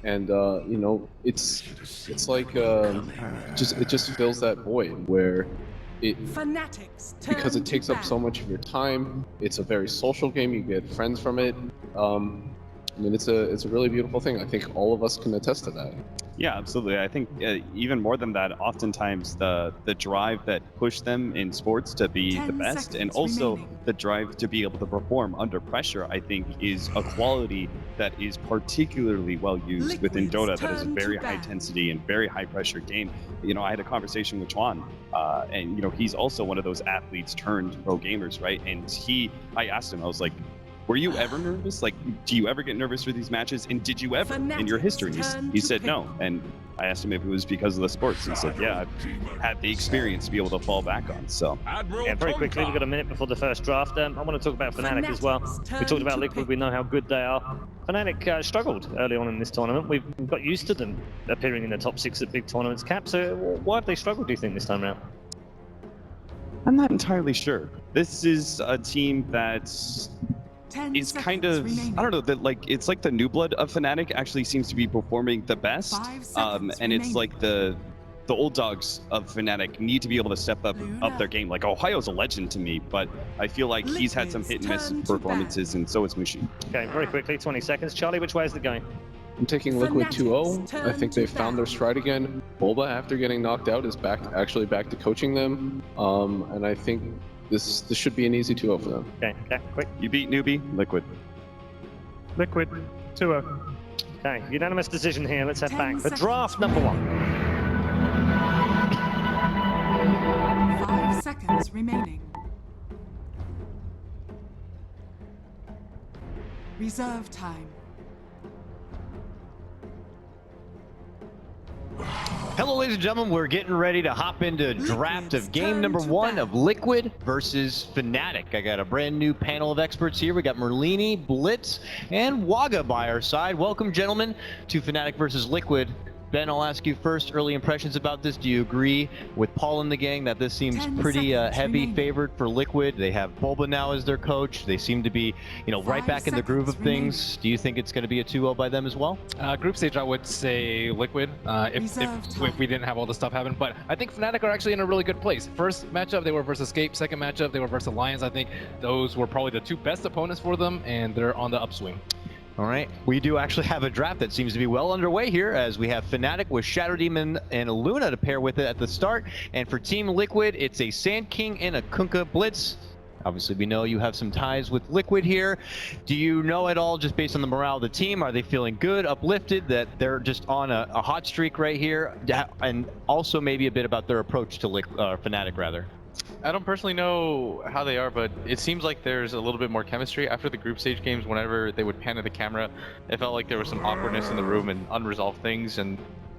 and you know, it's like it just fills that void where it Fnatic's because turn it takes to up so much of your time. It's a very social game. You get friends from it. I mean, it's a really beautiful thing. I think all of us can attest to that. Yeah, absolutely. I think even more than that, oftentimes the drive that pushed them in sports to be the 10 best, and seconds also remaining. the drive to be able to perform under pressure, I think is a quality that is particularly well used within Liquid's Dota. That is a turn very to high ban. intensity and very high pressure game. You know, I had a conversation with Chuan, and you know, he's also one of those athletes turned pro gamers, right? And I asked him, I was like, were you ever nervous? Like, do you ever get nervous for these matches? And did you ever in your history? He said no. And I asked him if it was because of the sports. He said, yeah, I've had the experience to be able to fall back on. So, Yeah, very quickly, we've got a minute before the first draft. I want to talk about Fnatic as well. We talked about Liquid, we know how good they are. Fnatic struggled early on in this tournament. We've got used to them appearing in the top 6 at big tournaments. Cap, so why have they struggled, do you think, this time around? I'm not entirely sure. This is a team that's is kind of remaining. I don't know, that like it's like the new blood of Fnatic actually seems to be performing the best, and it's like the old dogs of Fnatic need to be able to step up their game. Like Ohio's a legend to me, but I feel like he's had some hit and miss performances, and so is Mushi. Okay, very quickly, 20 seconds. Charlie, which way is it going? I'm taking Liquid 2-0. I think they've found their stride again. Boba, after getting knocked out, is actually back to coaching them, and I think this should be an easy 2-0 for them. Okay, quick. You beat newbie, Liquid. Liquid 2-0. Okay, unanimous decision here. Let's head back for draft number 1. 5 seconds remaining. Reserve time. Hello, ladies and gentlemen. We're getting ready to hop into draft of game number 1 of Liquid versus Fnatic. I got a brand new panel of experts here. We got Merlini, Blitz, and Waga by our side. Welcome, gentlemen, to Fnatic versus Liquid. Ben, I'll ask you first, early impressions about this. Do you agree with Paul and the gang that this seems pretty heavy favored for Liquid? They have Bulba now as their coach. They seem to be, you know, right back in the groove of things. Do you think it's going to be a 2-0 by them as well? Group stage, I would say Liquid, if we didn't have all this stuff happen. But I think Fnatic are actually in a really good place. First matchup, they were versus Escape. Second matchup, they were versus Lions. I think those were probably the 2 best opponents for them, and they're on the upswing. All right, we do actually have a draft that seems to be well underway here, as we have Fnatic with Shadow Demon and Luna to pair with it at the start. And for Team Liquid, it's a Sand King and a Kunkka Blitz. Obviously, we know you have some ties with Liquid here. Do you know at all, just based on the morale of the team, are they feeling good, uplifted, that they're just on a hot streak right here? And also maybe a bit about their approach to Fnatic, rather. I don't personally know how they are, but it seems like there's a little bit more chemistry. After the group stage games, whenever they would pan to the camera, it felt like there was some awkwardness in the room and unresolved things. And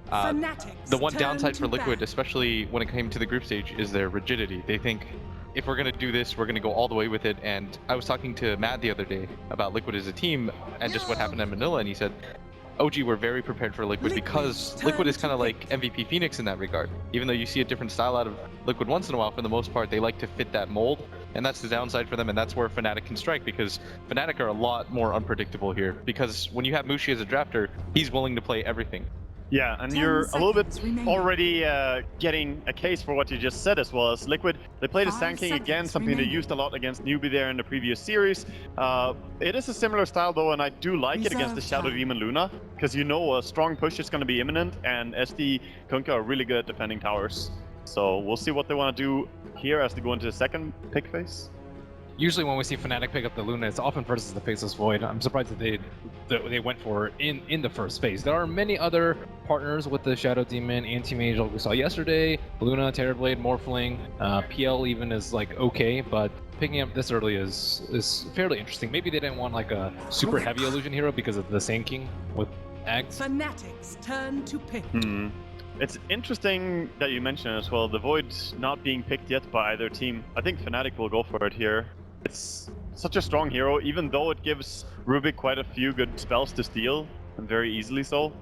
the one downside for Liquid, especially when it came to the group stage, is their rigidity. They think, if we're going to do this, we're going to go all the way with it. And I was talking to Matt the other day about Liquid as a team and just what happened in Manila, and he said, OG were very prepared for Liquid because Liquid is kind of like MVP Phoenix in that regard. Even though you see a different style out of Liquid once in a while, for the most part, they like to fit that mold. And that's the downside for them, and that's where Fnatic can strike, because Fnatic are a lot more unpredictable here. Because when you have Mushi as a drafter, he's willing to play everything. Yeah, and you're a little bit already getting a case for what you just said as well. As Liquid, they played a Sand King again, something they used a lot against Newbie there in the previous series. It is a similar style though, and I do like it against the Shadow Demon Luna, because you know a strong push is going to be imminent, and SD Kunkka are really good at defending towers. So we'll see what they want to do here as they go into the second pick phase. Usually when we see Fnatic pick up the Luna, it's often versus the Faceless Void. I'm surprised that they went for it in the first phase. There are many other partners with the Shadow Demon, Anti-Mage, like we saw yesterday, Luna, Terrorblade, Morphling, PL even is like okay, but picking up this early is fairly interesting. Maybe they didn't want like a super heavy illusion hero because of the Sand King with Ags. Fnatic's turn to pick. It's interesting that you mentioned as well, the Void not being picked yet by either team. I think Fnatic will go for it here. It's such a strong hero, even though it gives Rubik quite a few good spells to steal, and very easily so.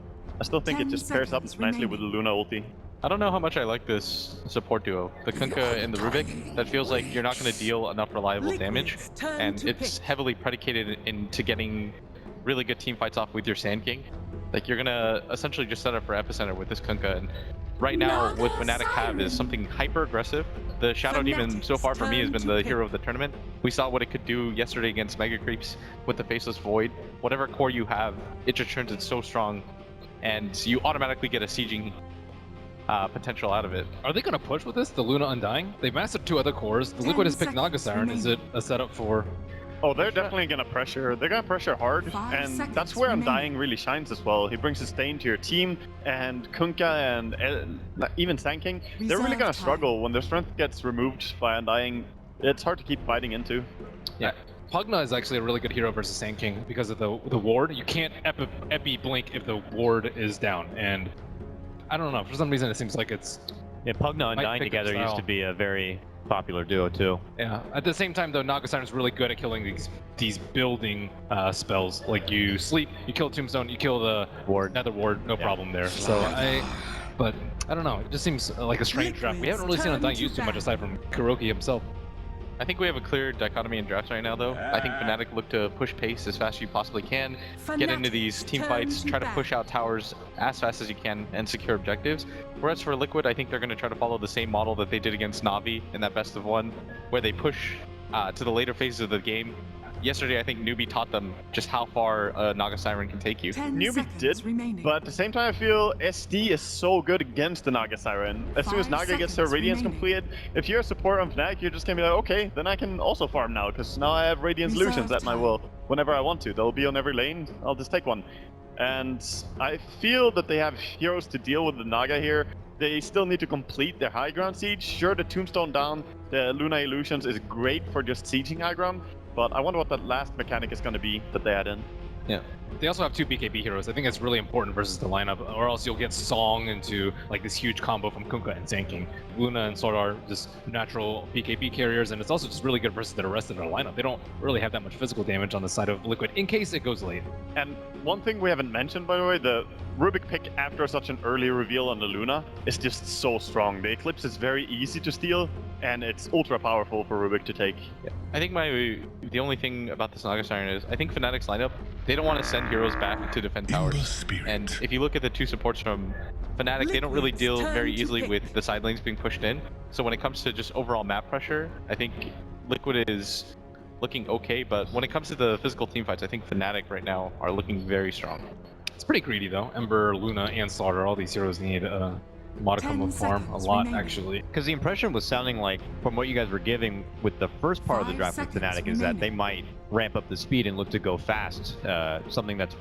I still think it just pairs up nicely with the Luna ulti. I don't know how much I like this support duo, the Kunkka and the Rubik. That feels like you're not going to deal enough reliable damage, and it's heavily predicated into getting really good team fights off with your Sand King. Like, you're gonna essentially just set up for epicenter with this Kunkka, and right now what Fnatic have is something hyper aggressive. The Shadow Demon so far for me has been the hero of the tournament. We saw what it could do yesterday against Mega Creeps with the Faceless Void. Whatever core you have, it just turns it so strong, and you automatically get a sieging potential out of it. Are they going to push with this, the Luna Undying? They've mastered 2 other cores. The Liquid has picked Naga Siren. Is it a setup for... Oh, they're definitely gonna pressure. They're gonna pressure hard, and that's where Undying really shines as well. He brings sustain to your team, and Kunkka and even Sand King, they're really gonna struggle when their strength gets removed by Undying. It's hard to keep fighting into. Yeah. Pugna is actually a really good hero versus Sand King because of the ward. You can't epi blink if the ward is down, and I don't know, for some reason it seems like it's... Yeah, Pugna and Undying together used to be a very popular duo too. Yeah. At the same time though, Naga Siren is really good at killing these building spells. Like you sleep, you kill Tombstone, you kill the Nether Ward, no problem there. So but I don't know, it just seems like a strange draft. We haven't really seen Undying used too much aside from Kuroki himself. I think we have a clear dichotomy in drafts right now, though. I think Fnatic look to push pace as fast as you possibly can, get into these team fights, try to push out towers as fast as you can, and secure objectives. Whereas for Liquid, I think they're going to try to follow the same model that they did against Na'Vi in that best of 1, where they push to the later phases of the game. Yesterday, I think Newbie taught them just how far Naga Siren can take you. Newbie did, but at the same time, I feel SD is so good against the Naga Siren. As soon as Naga gets her Radiance completed, if you're a support on Fnatic, you're just gonna be like, okay, then I can also farm now, because now I have Radiant Solutions at my will. Whenever I want to, they'll be on every lane, I'll just take one. And I feel that they have heroes to deal with the Naga here. They still need to complete their high ground siege. Sure, the Tombstone down, the Luna Illusions is great for just sieging high ground, but I wonder what that last mechanic is going to be that they add in. Yeah. They also have 2 BKB heroes. I think that's really important versus the lineup, or else you'll get Song into like this huge combo from Kunkka and Sand King. Luna and Sword are just natural BKB carriers, and it's also just really good versus the rest of their lineup. They don't really have that much physical damage on the side of Liquid in case it goes late. And one thing we haven't mentioned, by the way, the Rubik pick after such an early reveal on the Luna is just so strong. The Eclipse is very easy to steal, and it's ultra powerful for Rubik to take. Yeah. I think the only thing about this Naga Siren is I think Fnatic's lineup, they don't want to send heroes back to defend towers. And if you look at the 2 supports from Fnatic, they don't really deal very easily with the side lanes being pushed in. So when it comes to just overall map pressure, I think Liquid is looking okay, but when it comes to the physical team fights, I think Fnatic right now are looking very strong. It's pretty greedy though. Ember, Luna, and Slaughter, all these heroes need a modicum of farm, a lot actually. Because the impression was sounding like, from what you guys were giving with the first part of the draft with Fnatic, is that they might ramp up the speed and look to go fast, something that's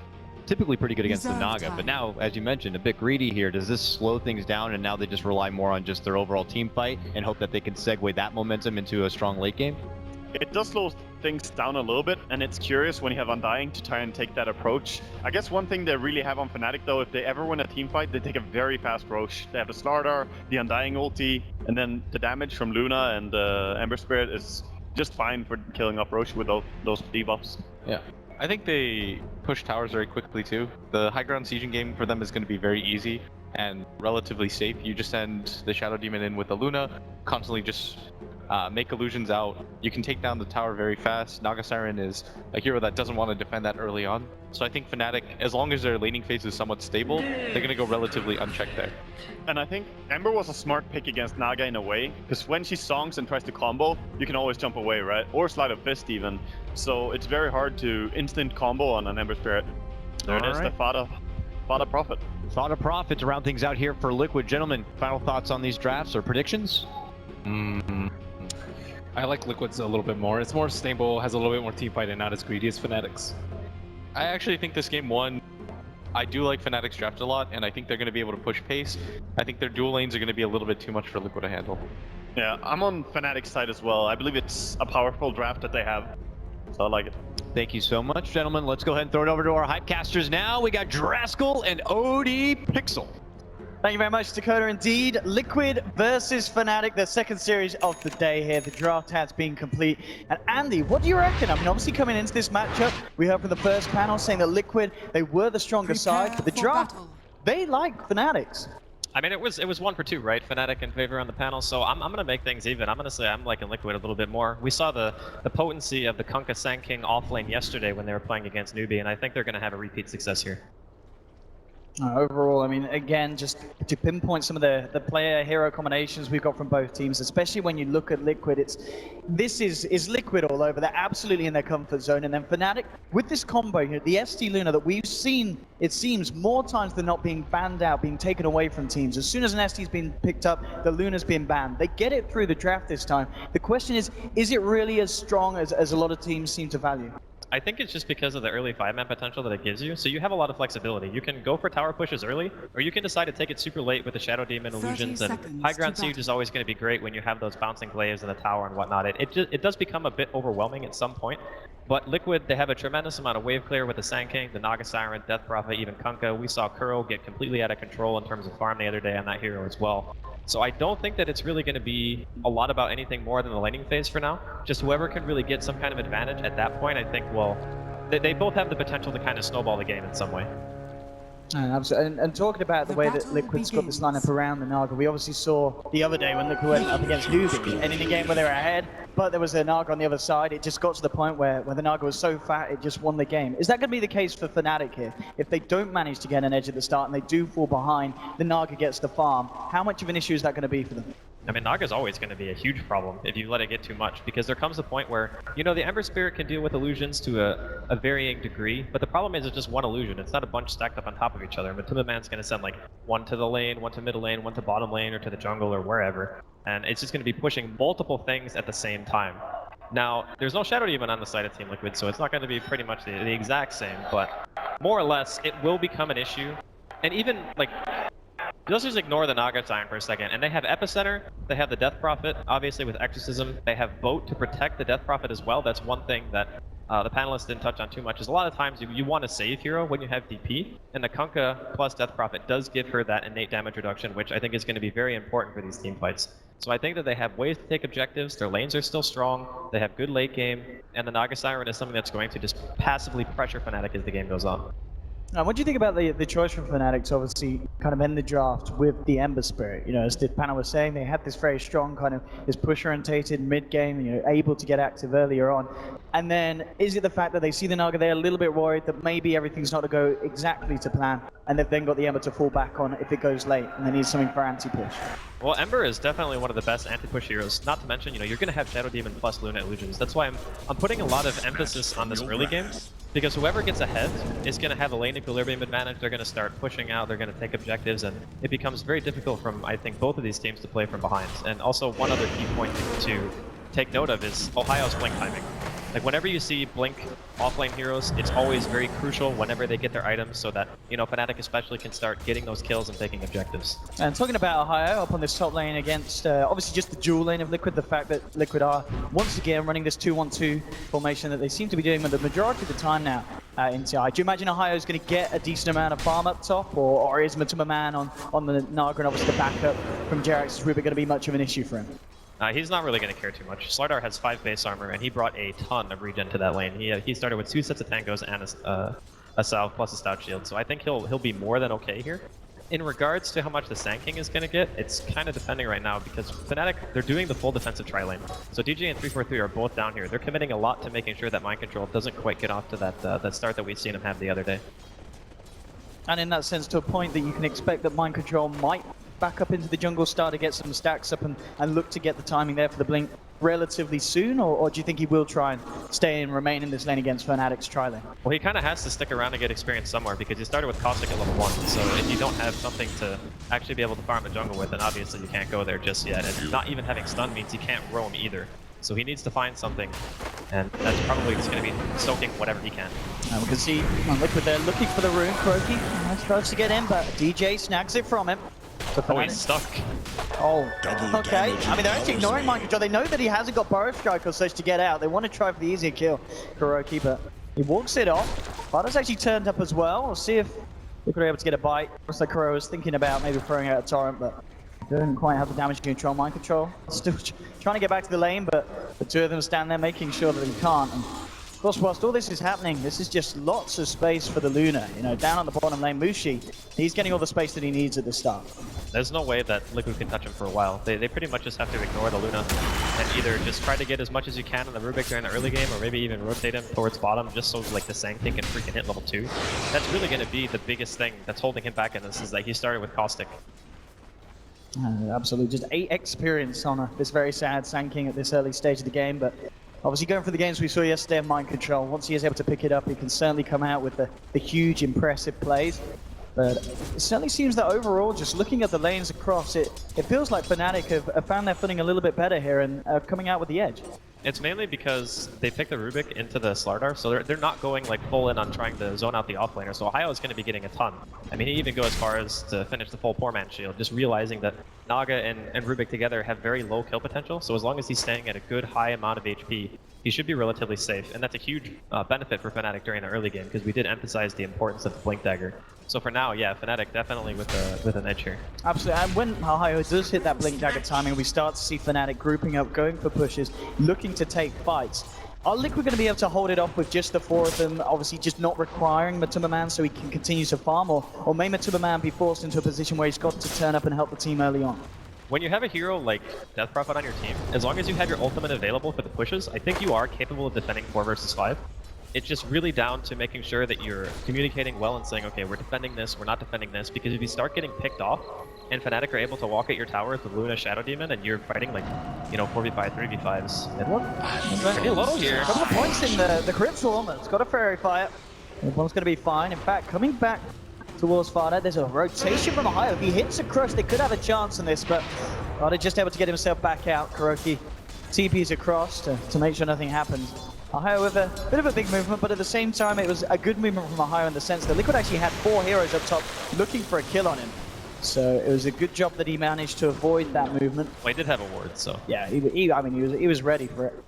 typically pretty good against the Naga. But now, as you mentioned, a bit greedy here. Does this slow things down and now they just rely more on just their overall team fight and hope that they can segue that momentum into a strong late game? It does slow things down a little bit, and it's curious when you have Undying to try and take that approach. I guess one thing they really have on Fnatic, though, if they ever win a team fight, they take a very fast Roche. They have the Slardar, the Undying ulti, and then the damage from Luna and Ember Spirit is just fine for killing off Roche with those debuffs. Yeah. I think they push towers very quickly too. The high ground sieging game for them is going to be very easy and relatively safe. You just send the Shadow Demon in with the Luna, constantly just make illusions out. You can take down the tower very fast. Naga Siren is a hero that doesn't want to defend that early on. So I think Fnatic, as long as their laning phase is somewhat stable, they're going to go relatively unchecked there. And I think Ember was a smart pick against Naga in a way, because when she songs and tries to combo, you can always jump away, right? Or slide a fist even. So it's very hard to instant combo on an Ember Spirit. There it is, the Fada Prophet. Fada Prophet to round things out here for Liquid. Gentlemen, final thoughts on these drafts or predictions? I like Liquid's a little bit more. It's more stable, has a little bit more team fight, and not as greedy as Fnatic's. I actually think this game 1, I do like Fnatic's draft a lot, and I think they're going to be able to push pace. I think their dual lanes are going to be a little bit too much for Liquid to handle. Yeah, I'm on Fnatic's side as well. I believe it's a powerful draft that they have, so I like it. Thank you so much, gentlemen. Let's go ahead and throw it over to our hypecasters now. We got Draskell and OD Pixel. Thank you very much, Dakota. Indeed, Liquid versus Fnatic, the second series of the day here. The draft has been complete. And Andy, what do you reckon? I mean, obviously coming into this matchup, we heard from the first panel saying that Liquid, they were the stronger side. But the draft, they like Fnatic's. I mean, it was 1 for 2, right? Fnatic in favor on the panel, so I'm going to make things even. I'm going to say I'm liking Liquid a little bit more. We saw the potency of the Kunkka Sand King offlane yesterday when they were playing against Newbie, and I think they're going to have a repeat success here. Overall, I mean, again, just to pinpoint some of the player hero combinations we've got from both teams, especially when you look at Liquid, this is Liquid all over. They're absolutely in their comfort zone. And then Fnatic, with this combo here, the ST Luna that we've seen, it seems, more times than not being banned out, being taken away from teams. As soon as an ST's been picked up, the Luna's been banned. They get it through the draft this time. The question is it really as strong as a lot of teams seem to value? I think it's just because of the early 5-man potential that it gives you. So you have a lot of flexibility. You can go for tower pushes early, or you can decide to take it super late with the Shadow Demon illusions. And high ground siege is always going to be great when you have those bouncing glaives in the tower and whatnot. It does become a bit overwhelming at some point. But Liquid, they have a tremendous amount of wave clear with the Sand King, the Naga Siren, Death Prophet, even Kunkka. We saw Kuro get completely out of control in terms of farm the other day on that hero as well. So I don't think that it's really going to be a lot about anything more than the laning phase for now. Just whoever can really get some kind of advantage at that point, I think, well, they both have the potential to kind of snowball the game in some way. And talking about the way that Liquid's got this lineup around the Naga, we obviously saw the other day when Liquid went up against Newbie, and in a game where they were ahead, but there was a Naga on the other side, it just got to the point where the Naga was so fat, it just won the game. Is that going to be the case for Fnatic here? If they don't manage to get an edge at the start and they do fall behind, the Naga gets the farm, how much of an issue is that going to be for them? I mean, Naga's always going to be a huge problem if you let it get too much, because there comes a point where, you know, the Ember Spirit can deal with illusions to a varying degree, but the problem is it's just one illusion. It's not a bunch stacked up on top of each other. Matumba Man's going to send like one to the lane, one to middle lane, one to bottom lane, or to the jungle, or wherever, and it's just going to be pushing multiple things at the same time. Now, there's no Shadow Demon on the side of Team Liquid, so it's not going to be pretty much the exact same, but more or less, it will become an issue. And even, like, let's just ignore the Naga Siren for a second. And they have Epicenter, they have the Death Prophet, obviously with Exorcism. They have Boat to protect the Death Prophet as well. That's one thing that the panelists didn't touch on too much, is a lot of times you want to save hero when you have DP. And the Kunkka plus Death Prophet does give her that innate damage reduction, which I think is going to be very important for these team fights. So I think that they have ways to take objectives, their lanes are still strong, they have good late game, and the Naga Siren is something that's going to just passively pressure Fnatic as the game goes on. What do you think about the choice from Fnatic to obviously kind of end the draft with the Ember Spirit? You know, as the panel was saying, they had this very strong kind of this push-orientated mid-game, you know, able to get active earlier on. And then is it the fact that they see the Naga, they're a little bit worried that maybe everything's not to go exactly to plan, and they've then got the Ember to fall back on if it goes late, and they need something for anti-push? Well, Ember is definitely one of the best anti-push heroes. Not to mention, you know, you're going to have Shadow Demon plus Luna illusions. That's why I'm putting a lot of emphasis on this early game, because whoever gets ahead is going to have a lane equilibrium advantage. They're going to start pushing out, they're going to take objectives, and it becomes very difficult from, I think, both of these teams to play from behind. And also, one other key point to take note of is Ohio's blink timing. Like, whenever you see Blink offlane heroes, it's always very crucial whenever they get their items, so that, you know, Fnatic especially can start getting those kills and taking objectives. And talking about Ohio up on this top lane against, obviously just the dual lane of Liquid, the fact that Liquid are once again running this 2-1-2 formation that they seem to be doing with the majority of the time now in TI. Do you imagine Ohio is going to get a decent amount of farm up top, or is Matumba Man on the Naga and obviously the backup from Jerax's Rubik going to be much of an issue for him? He's not really going to care too much. Slardar has 5 base armor, and he brought a ton of regen to that lane. He started with 2 sets of tangos and a salve plus a stout shield, so I think he'll be more than okay here. In regards to how much the Sand King is going to get, it's kind of depending right now, because Fnatic, they're doing the full defensive tri-lane. So DJ and 343 are both down here. They're committing a lot to making sure that Mind Control doesn't quite get off to that start that we've seen him have the other day. And in that sense, to a point that you can expect that Mind Control might back up into the jungle, start to get some stacks up and look to get the timing there for the blink relatively soon, or do you think he will try and stay and remain in this lane against Fnatic's tri-lane? Well, he kind of has to stick around and get experience somewhere, because he started with Caustic at level 1, so if you don't have something to actually be able to farm a jungle with, then obviously you can't go there just yet, and not even having stun means he can't roam either. So he needs to find something, and that's probably just going to be soaking whatever he can. And we can see Liquid there looking for the rune. Kuroky tries to get in, but DJ snags it from him. Oh, he's stuck. Oh, okay. I mean, they're actually ignoring Mind Control. They know that he hasn't got Burrow Strike or such to get out. They want to try for the easier kill, Kuroky, but he walks it off. Bardo's actually turned up as well. We'll see if Liquid are able to get a bite. Looks like Kuro was thinking about maybe throwing out a torrent, but didn't quite have the damage control. Mind Control still trying to get back to the lane, but the two of them stand there making sure that he can't. And of course, whilst all this is happening, this is just lots of space for the Luna. You know, down on the bottom lane, Mushi, he's getting all the space that he needs at the start. There's no way that Liquid can touch him for a while. They pretty much just have to ignore the Luna and either just try to get as much as you can on the Rubik during the early game, or maybe even rotate him towards bottom just so like the Sang King can freaking hit level 2. That's really going to be the biggest thing that's holding him back in this, is that he started with Caustic. Absolutely, just 8 experience on this very sad Sang King at this early stage of the game, but obviously going for the games we saw yesterday in Mind Control, once he is able to pick it up, he can certainly come out with the huge, impressive plays. But it certainly seems that overall, just looking at the lanes across, it feels like Fnatic have found their footing a little bit better here and are coming out with the edge. It's mainly because they picked the Rubik into the Slardar, so they're not going like full in on trying to zone out the offlaner. So Ohio is going to be getting a ton. I mean, he even goes as far as to finish the full poor man shield, just realizing that Naga and Rubik together have very low kill potential. So as long as he's staying at a good high amount of HP, he should be relatively safe. And that's a huge benefit for Fnatic during the early game, because we did emphasize the importance of the Blink Dagger. So for now, yeah, Fnatic definitely with an edge here. Absolutely, and when Ohio does hit that Blink Dagger timing, we start to see Fnatic grouping up, going for pushes, looking to take fights. Are Liquid going to be able to hold it off with just the 4 of them, obviously just not requiring Matuma Man so he can continue to farm, or may Matuma Man be forced into a position where he's got to turn up and help the team early on? When you have a hero like Death Prophet on your team, as long as you have your ultimate available for the pushes, I think you are capable of defending 4 versus 5. It's just really down to making sure that you're communicating well and saying, okay, we're defending this, we're not defending this, because if you start getting picked off and Fnatic are able to walk at your towers with Luna Shadow Demon and you're fighting like, you know, 4v5, 3v5s, mid one? Pretty low here. A couple of points in the crit storm. It's got a Fairy Fire. Everyone's going to be fine. In fact, coming back towards Fada, there's a rotation from Ohio. If he hits a crush, they could have a chance in this, but Fada just able to get himself back out. Kuroki TPs across to make sure nothing happens. Ohio with a bit of a big movement, but at the same time it was a good movement from Ohio in the sense that Liquid actually had 4 heroes up top looking for a kill on him. So it was a good job that he managed to avoid that movement. Well, he did have a ward, so... Yeah, he was ready for it.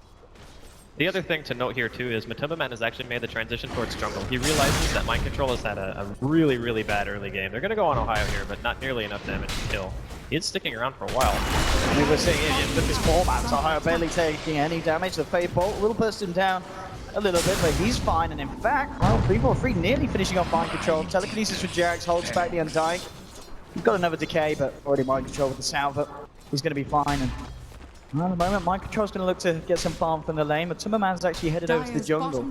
The other thing to note here too is Matuma Man has actually made the transition towards jungle. He realizes that Mind Control has had a really, really bad early game. They're going to go on Ohio here, but not nearly enough damage to kill. He's sticking around for a while. I mean, we're seeing it with this format, Ohio barely taking any damage. The Fade Bolt will burst him down a little bit, but he's fine. And in fact, well, 3-4-3 nearly finishing off Mind Control. Telekinesis for Jerax holds back the Undying. He's got another Decay, but already Mind Control with the Salvo. He's going to be fine. And well, at the moment, Mind Control's going to look to get some farm from the lane, but Timmerman's actually headed over to the jungle.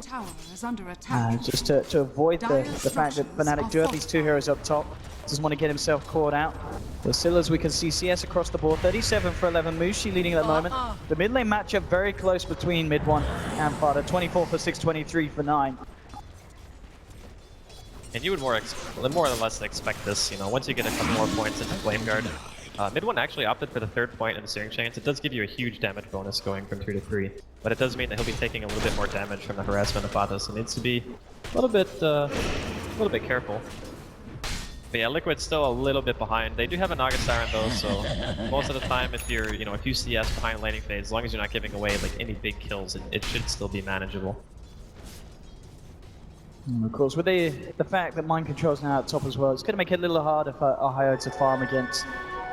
Just to avoid the fact that Fnatic do have these 2 heroes up top. Doesn't want to get himself caught out. But still, as we can see, CS across the board, 37 for 11. Mushi leading at the moment. The mid lane matchup very close between mid 1 and Fada. 24 for 6, 23 for 9. And you would more or less expect this, you know, once you get a couple more points into Flame Guard. Mid 1 actually opted for the 3rd point in the Searing Chains. It does give you a huge damage bonus going from 2 to 3, but it does mean that he'll be taking a little bit more damage from the harassment of Fada, so needs to be a little bit careful. But yeah, Liquid's still a little bit behind. They do have a Naga Siren though, so most of the time if you're, you know, a few CS behind laning phase, as long as you're not giving away like any big kills, it should still be manageable. And of course, with the fact that Mind Control's now at top as well, it's going to make it a little harder for Ohio to farm against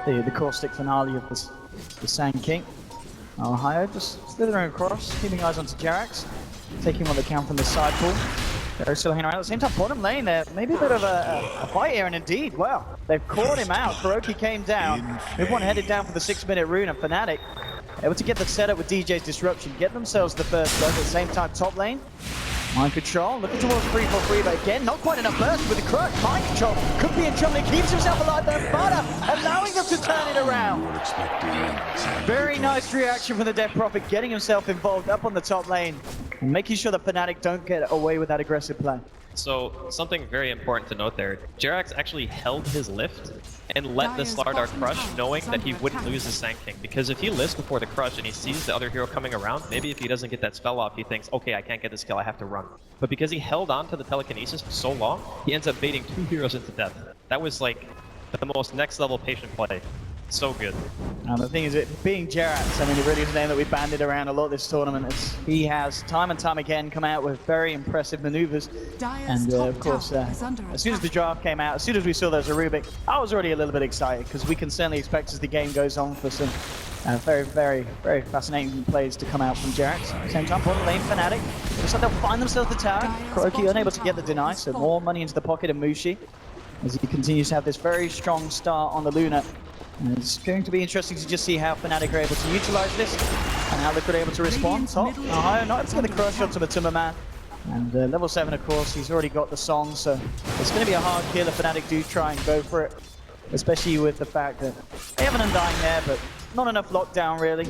the caustic finale of the Sang King. Ohio just slithering across, keeping eyes onto Jerax, taking what they can from the side pool. They're still hanging around. At the same time, bottom lane there, maybe a bit of a fight here, and indeed, well, they've caught him out. Kuroki came down. Everyone headed down for the 6-minute rune, and Fnatic able to get the setup with DJ's Disruption, get themselves the first blood. At the same time, top lane, Mind Control looking towards 3-4-3, but again, not quite enough burst with the crush. Mind Control could be in trouble. He keeps himself alive there, Fada allowing them to turn it around. Very nice reaction from the Death Prophet, getting himself involved up on the top lane, and making sure that Fnatic don't get away with that aggressive play. So, something very important to note there, Jerax actually held his lift and let the Slardar crush, knowing that he wouldn't lose his Sang King. Because if he lifts before the crush and he sees the other hero coming around, maybe if he doesn't get that spell off, he thinks, okay, I can't get this kill, I have to run. But because he held on to the telekinesis for so long, he ends up baiting 2 heroes into death. That was like the most next level patient play. So good. And the thing is, it being Jerax, I mean, it really is a name that we've banded around a lot this tournament. He has time and time again come out with very impressive maneuvers. And of course, as soon as the draft came out, as soon as we saw those Rubik, I was already a little bit excited, because we can certainly expect as the game goes on for some very, very, very fascinating plays to come out from Jerax. At the same time, bottom lane, Fnatic, looks like they'll find themselves the tower. Kuroki unable to get the deny, so more money into the pocket of Mushi, as he continues to have this very strong start on the Luna. And it's going to be interesting to just see how Fnatic are able to utilize this and how Liquid are able to respond. Top, Ohio not able to get the crush onto the Timberman. And level 7, of course, he's already got the song, so it's going to be a hard kill if Fnatic do try and go for it. Especially with the fact that they have an Undying there, but not enough lockdown, really.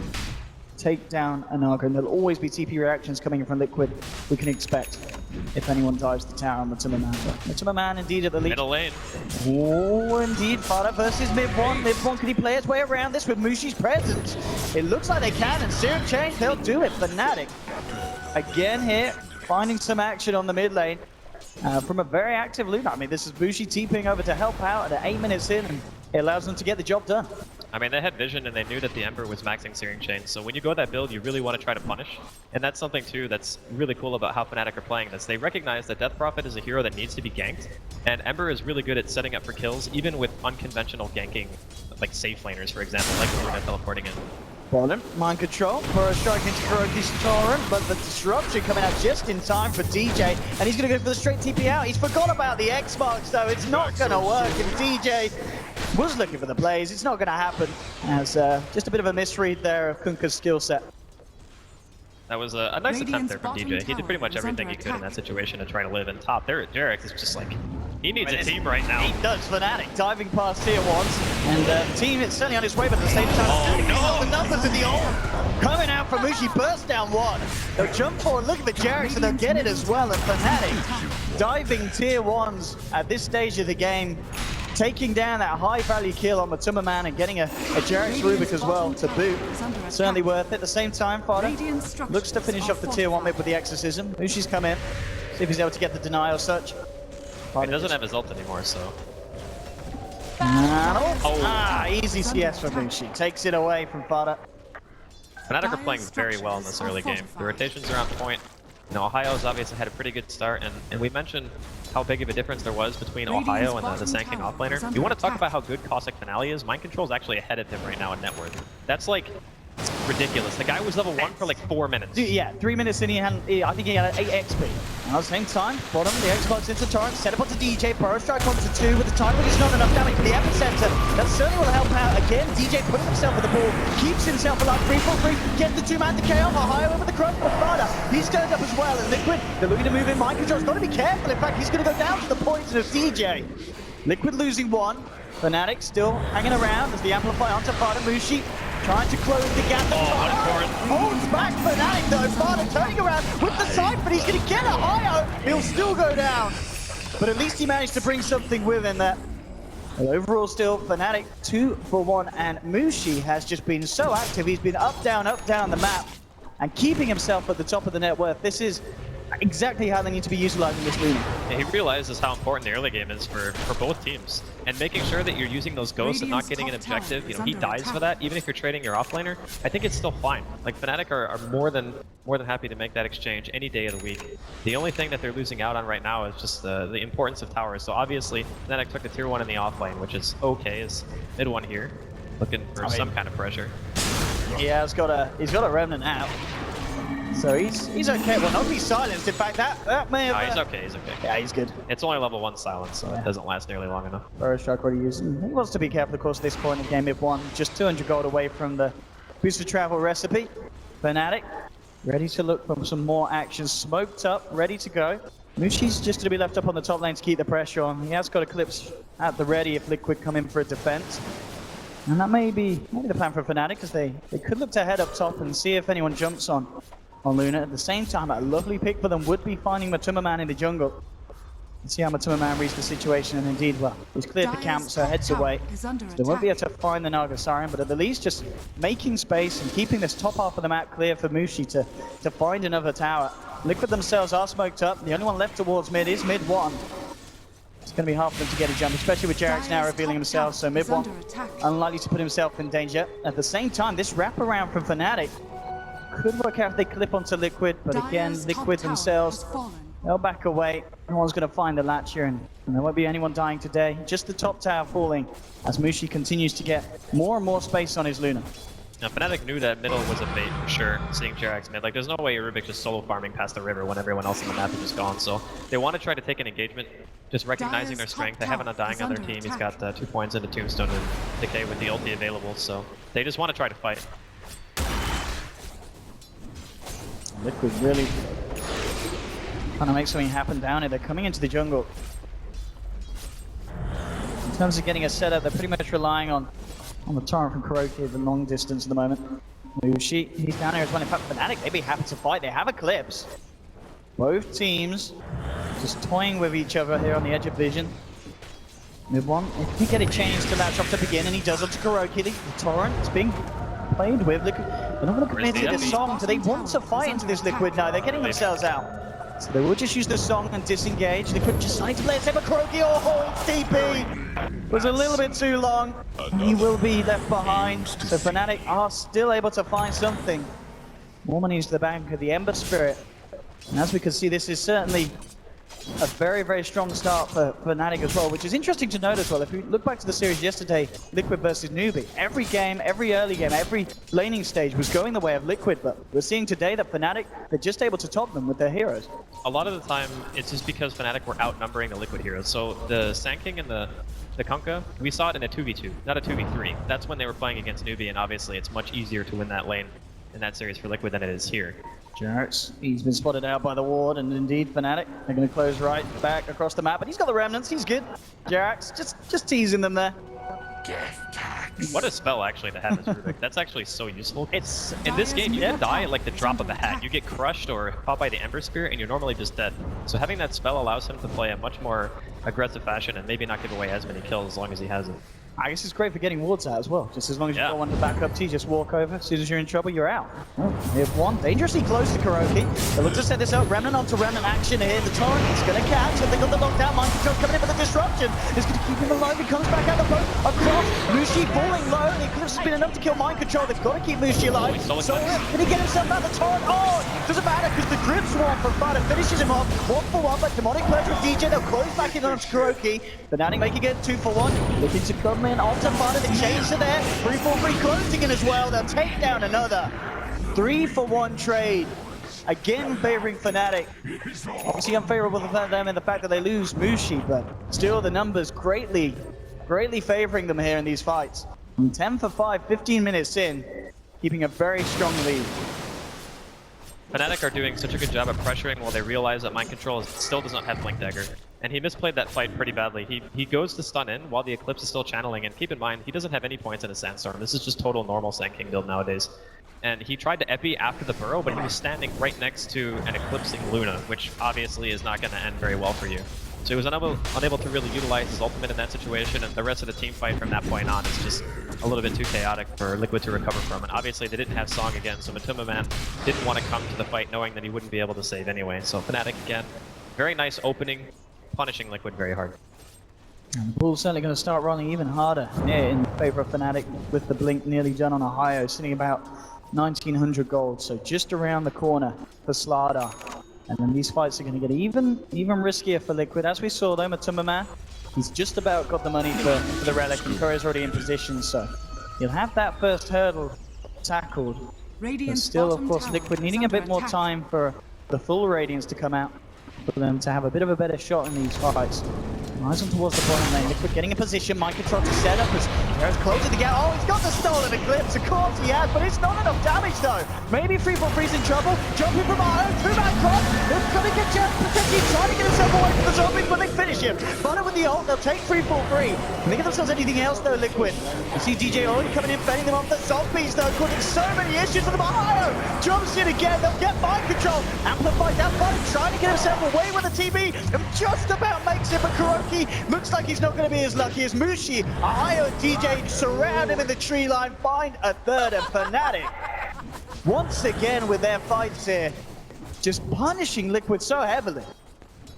Take down a Naga, and there'll always be TP reactions coming in from Liquid we can expect if anyone dives the tower on the Timberman. The Timberman indeed at the lead. Middle lane. Oh, indeed. Fada versus mid-1. Mid-1, can he play his way around this with Mushi's presence? It looks like they can, and Serum Change, they'll do it. Fnatic, again here, finding some action on the mid lane from a very active Luna. I mean, this is Mushi TPing over to help out at 8 minutes in, and it allows them to get the job done. I mean, they had vision and they knew that the Ember was maxing Searing Chain, so when you go that build, you really want to try to punish. And that's something, too, that's really cool about how Fnatic are playing this. They recognize that Death Prophet is a hero that needs to be ganked, and Ember is really good at setting up for kills, even with unconventional ganking, like safe laners, for example, like Luna teleporting in. Bottom, mind control, Burrow strike into Kuroki's Torrent, but the disruption coming out just in time for DJ, and he's going to go for the straight TP out. He's forgot about the X marks, though. It's not going to work, and DJ was looking for the plays. It's not going to happen, as just a bit of a misread there of Kunkka's skill set. That was a nice attempt there from DJ. He did pretty much everything he could in that situation to try to live in top. There, Jarek is just like, he needs a team right now. He does. Fnatic diving past tier 1s, and the team is certainly on his way, but at the same time, the numbers in the ult coming out from Mushi, burst down 1. They'll jump forward, look at the Jarek, and they'll get it as well. And Fnatic diving tier 1s at this stage of the game, taking down that high-value kill on the Timberman and getting a Jarek's Rubik as well to boot. Certainly worth it. At the same time, Fada looks to finish off the tier 1 mid with the Exorcism. Mushi's come in, see if he's able to get the denial such. He doesn't have his ult anymore, so... Easy CS from Mushi. Takes it away from Fada. Fnatic are playing very well in this early game. The rotations are on point. You know, Ohio's obviously had a pretty good start, and we mentioned how big of a difference there was between Ohio and the Sanking offlaner. You want to talk about how good Cossack Finale is? Mind Control's actually ahead of him right now in net worth. That's like ridiculous. The guy was level 1 for like 4 minutes. Yeah, 3 minutes in, I think he had 8 XP. And at the same time, bottom, the Xbox into Torrent, set up onto DJ, Burrow strike onto 2 with the time, but it's not enough damage for the epicenter. That certainly will help out. Again, DJ putting himself at the ball, keeps himself alive, 3-4-3, gets the 2-man to KO, Ohio over the crush, but Fada, he's turned up as well, and Liquid, they're looking to move in. Mind Control's got to be careful, in fact, he's going to go down to the poison of DJ. Liquid losing 1, Fnatic still hanging around as the Amplify onto Fada. Mushi trying to close the gap. Holds back Fnatic though. Fada turning around with the side, but he's going to get Ohio. He'll still go down. But at least he managed to bring something with him there. Well, overall still, Fnatic 2 for 1, and Mushi has just been so active. He's been up, down the map, and keeping himself at the top of the net worth. This is exactly how they need to be utilizing this Luna. Yeah, he realizes how important the early game is for both teams, and making sure that you're using those ghosts and not getting an objective. You know, he dies for that. Even if you're trading your offlaner, I think it's still fine. Like, Fnatic are more than happy to make that exchange any day of the week. The only thing that they're losing out on right now is just the importance of towers. So obviously, Fnatic took the tier 1 in the offlane, which is okay. Is mid 1 here, looking for some kind of pressure. Yeah, he's got a remnant out. So he's okay. Well, not be silenced. In fact, that may have... No, he's okay, he's okay. Yeah, he's good. It's only level 1 silence, so it doesn't last nearly long enough. Burrow strike already used. He wants to be careful, of course, at this point in game. If 1, just 200 gold away from the boosted travel recipe. Fnatic ready to look for some more action. Smoked up, ready to go. Mushi's just going to be left up on the top lane to keep the pressure on. He has got Eclipse at the ready if Liquid come in for a defense. And that may be the plan for Fnatic, because they could look to head up top and see if anyone jumps on Luna. At the same time, a lovely pick for them would be finding Matumbaman in the jungle. Let's see how Matumbaman reads the situation, and indeed, well, he's cleared the camp, so heads away. So they won't be able to find the Naga Siren, but at the least just making space and keeping this top half of the map clear for Mushi to find another tower. Liquid themselves are smoked up. The only one left towards mid is mid 1. It's going to be hard for them to get a jump, especially with Jarek's now revealing himself, so mid 1 unlikely to put himself in danger. At the same time, this wraparound from Fnatic could work out if they clip onto Liquid, but again, Liquid themselves, they'll back away. No one's going to find the latch here, and there won't be anyone dying today. Just the top tower falling as Mushi continues to get more and more space on his Luna. Now, Fnatic knew that middle was a bait for sure, seeing Jerax mid. Like, there's no way Rubik just solo farming past the river when everyone else on the map is just gone. So they want to try to take an engagement, just recognizing their strength. They have an Undying on their team. He's got 2 points into Tombstone and Decay with the ulti available. So they just want to try to fight. Liquid really trying to make something happen down here. They're coming into the jungle. In terms of getting a setup, they're pretty much relying on the torrent from KuroKy, the long distance at the moment. Mushi, he's down here as well. In fact, Fnatic, they'd be happy to fight. They have Eclipse. Both teams just toying with each other here on the edge of vision. Mid one, if he get a chance to latch off to begin, and he does up to KuroKy. The torrent is being played with. Liquid, they're not going to commit to this song. Do they want to fight into this Liquid? No, they're getting themselves out. So they will just use the song and disengage. Liquid just like to play it safe, but KuroKy holds TP. Was a little bit too long. He will be left behind. So Fnatic are still able to find something. More money into the bank of the Ember Spirit. And as we can see, this is certainly a very, very strong start for Fnatic as well, which is interesting to note as well. If we look back to the series yesterday, Liquid versus Newbie, every game, every early game, every laning stage was going the way of Liquid, but we're seeing today that Fnatic, they're just able to top them with their heroes. A lot of the time, it's just because Fnatic were outnumbering the Liquid heroes. So the Sand King and the Kunkka, we saw it in a 2v2, not a 2v3. That's when they were playing against Newbie, and obviously it's much easier to win that lane in that series for Liquid than it is here. Jerax, he's been spotted out by the ward, and indeed Fnatic, they're going to close right back across the map, but he's got the remnants, he's good. Jerax, just teasing them there. What a spell actually to have as Rubik. That's actually so useful. It's in this game, you can die at like the drop of a hat. You get crushed or caught by the Ember Spirit, and you're normally just dead. So having that spell allows him to play a much more aggressive fashion and maybe not give away as many kills as long as he has it. I guess it's great for getting wards out as well. Just as long as you've got one to back up to, you just walk over. As soon as you're in trouble, you're out. Oh, they have one. Dangerously close to KuroKy. They look to set this up. Remnant onto Remnant action here. The torrent is going to catch. And they got the lockdown. Mind Control coming in for the disruption. It's going to keep him alive. He comes back out the boat. Across. Mushi falling low. The Eclipse has been enough to kill Mind Control. They've got to keep Mushi alive. So can he get himself out the torrent? Oh, doesn't matter because the Grip Swarm from Fada finishes him off. 1-for-1, but Demonic Purge with DJ. They'll close back in on KuroKy. Fnatic making it 2-for-1. Looking to come in onto Fada. The chains are there. 3-4-3 closing in as well. They'll take down another 3-for-1 trade. Again favoring Fnatic. Obviously unfavorable for them in the fact that they lose Mushi, but still the numbers greatly favoring them here in these fights. 10-for-5, 15 minutes in, keeping a very strong lead. Fnatic are doing such a good job of pressuring while they realize that Mind Control still does not have Blink Dagger. And he misplayed that fight pretty badly. He goes to stun in while the Eclipse is still channeling, and keep in mind, he doesn't have any points in a Sandstorm. This is just total normal Sand King build nowadays. And he tried to epi after the burrow, but he was standing right next to an Eclipsing Luna, which obviously is not going to end very well for you. So he was unable to really utilize his ultimate in that situation, and the rest of the team fight from that point on is just a little bit too chaotic for Liquid to recover from. And obviously they didn't have Song again, so Matuma Man didn't want to come to the fight knowing that he wouldn't be able to save anyway. So Fnatic again, very nice opening, punishing Liquid very hard. And the pool's certainly going to start rolling even harder in favor of Fnatic with the Blink nearly done on Ohio, sitting about 1900 gold, so just around the corner for Slardar. And then these fights are going to get even riskier for Liquid. As we saw though, Matuma Man, he's just about got the money for the relic, and Korea's already in position, so he'll have that first hurdle tackled. But still, of course, Liquid needing a bit more time for the full Radiance to come out, for them to have a bit of a better shot in these fights. Eyes on towards the bottom lane. Liquid getting in position. Mind Control to set up as Jared's closing the gap. Oh, he's got the stolen Eclipse. Of course he has, but it's not enough damage though. Maybe 3-4-3's in trouble. Jumping from Iron. 2-man cross. They're going to get Jared potentially trying to get himself away from the zombies, but they finish him. Butter with the ult. They'll take 3-4-3. Can they get themselves anything else though, Liquid? You see DJ already coming in, fending them off the zombies though, causing so many issues for them. Ohio jumps in again. They'll get Mind Control. Amplified that fight, trying to get himself away with the TB. And just about makes it, but KuroKy looks like he's not going to be as lucky as Mushi. Ohio and DJ surround him in the tree line, find a third, and Fnatic once again with their fights here, just punishing Liquid so heavily.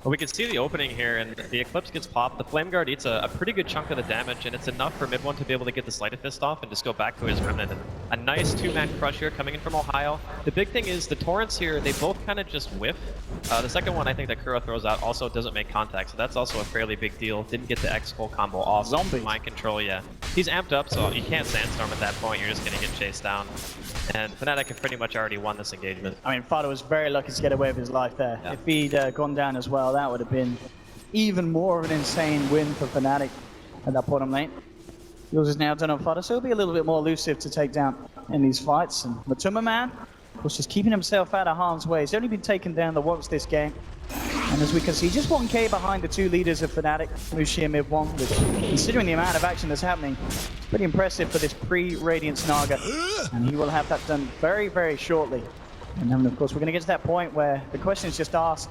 Well, we can see the opening here, and the Eclipse gets popped. The Flame Guard eats a pretty good chunk of the damage, and it's enough for mid one to be able to get the Sleight of Fist off and just go back to his Remnant. And a nice 2-man crush here coming in from Ohio. The big thing is the Torrents here, they both kind of just whiff. The second one I think that Kuro throws out also doesn't make contact, so that's also a fairly big deal. Didn't get the X full combo off. Zombie. Mind Control, yeah. He's amped up, so you can't Sandstorm at that point. You're just going to get chased down. And Fnatic have pretty much already won this engagement. I mean, Fada was very lucky to get away with his life there. Yeah. If he'd gone down as well, that would have been even more of an insane win for Fnatic at that bottom lane. Yours is now done on Fada, so he'll be a little bit more elusive to take down in these fights. And Matuma Man, of course, just keeping himself out of harm's way. He's only been taken down the once this game. And as we can see, just 1k behind the two leaders of Fnatic, Mushi and mid-1, which, considering the amount of action that's happening, it's pretty impressive for this pre-Radiance Naga. And he will have that done very, very shortly. And then, of course, we're going to get to that point where the question is just asked,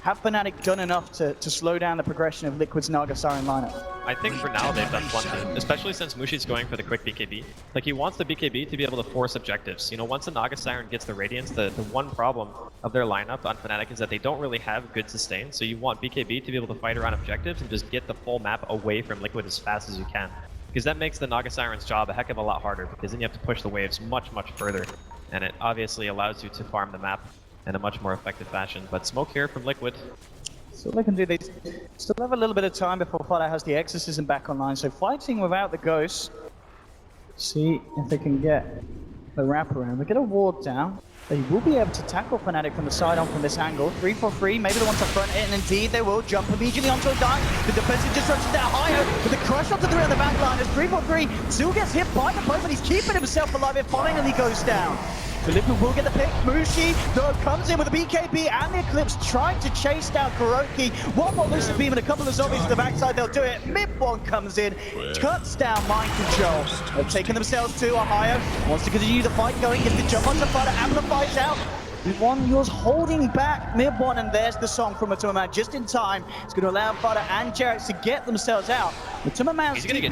have Fnatic done enough to slow down the progression of Liquid's Naga Siren lineup? I think for now they've done plenty, especially since Mushi's going for the quick BKB. Like, he wants the BKB to be able to force objectives. You know, once the Naga Siren gets the Radiance, the one problem of their lineup on Fnatic is that they don't really have good sustain, so you want BKB to be able to fight around objectives and just get the full map away from Liquid as fast as you can. Because that makes the Naga Siren's job a heck of a lot harder, because then you have to push the waves much, much further. And it obviously allows you to farm the map in a much more effective fashion. But smoke here from Liquid. So they can do this. Still have a little bit of time before Fada has the Exorcism back online. So fighting without the Ghost. See if they can get the wraparound. They get a ward down. They will be able to tackle Fnatic from the side on from this angle. 3-4-3, maybe the one to front it, and indeed they will jump immediately onto a dive. The defensive disruption down higher with the crush onto 3 on the back line as 3-4-3 still gets hit by the boat, but he's keeping himself alive. It finally goes down. So Liquid will get the pick. Mushi, though, comes in with the BKB and the Eclipse, trying to chase down Kuroki. One more Lucid Beam and a couple of zombies to the backside, they'll do it. Mid-1 comes in, cuts down Mind Control. They've taken themselves to a higher. Wants to continue the fight going, gets the jump onto Fada, amplifies out. Mid-1, yours holding back Mid-1, and there's the song from Matuma Man just in time. It's going to allow Fada and Jarex to get themselves out. Matuma Man's still on